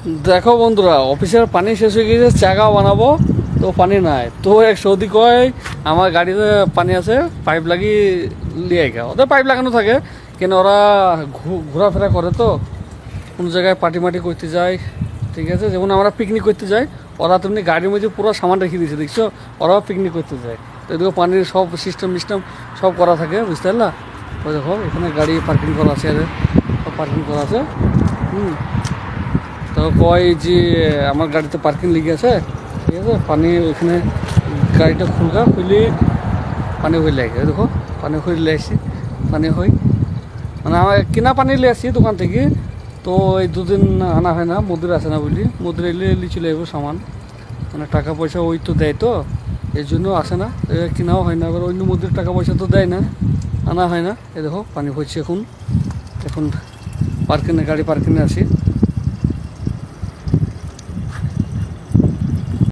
দেখো বন্ধুরা, অফিসের পানি শেষ হয়ে গেছে, চাগা বানাবো তো পানি নাই। তো এক সৌদি কয় আমার গাড়িতে পানি আছে, পাইপ লাগিয়ে লিয়ে গা। ওদের পাইপ লাগানো থাকে, কেন ওরা ঘোরাফেরা করে তো কোনো জায়গায় পার্টি মাটি করতে যায়। ঠিক আছে, যেমন আমরা পিকনিক করতে যাই, ওরা তেমনি গাড়ির মধ্যে পুরো সামান রেখে দিয়েছে, দেখছো? ওরাও পিকনিক করতে যায়। তো এদিকে পানির সব সিস্টেম সব করা থাকে, বুঝতে পারলা? ওই দেখো এখানে গাড়ি পার্কিং করা আছে, সব পার্কিং করা আছে। তো কয় যে আমার গাড়িতে পার্কিং লেগে আছে, ঠিক আছে, পানি ওইখানে গাড়িটা খুলে পানি হয়ে লাগে। দেখো পানি হয়ে লে আসছি, পানি হই মানে আমার কিনা পানি নিয়ে আসছি দোকান থেকে। তো এই দুদিন আনা হয় না, মদির আসে না বলি, মদির এলে চলে যাবো সামান, মানে টাকা পয়সা ওই তো দেয়, তো এর জন্য আসে না, কেনাও হয় না। এবার অন্য মদির টাকা পয়সা তো দেয় না, আনা হয় না। এই দেখো পানি হচ্ছে এখন, এখন পার্কিংয়ে গাড়ি পার্কিংয়ে আছি।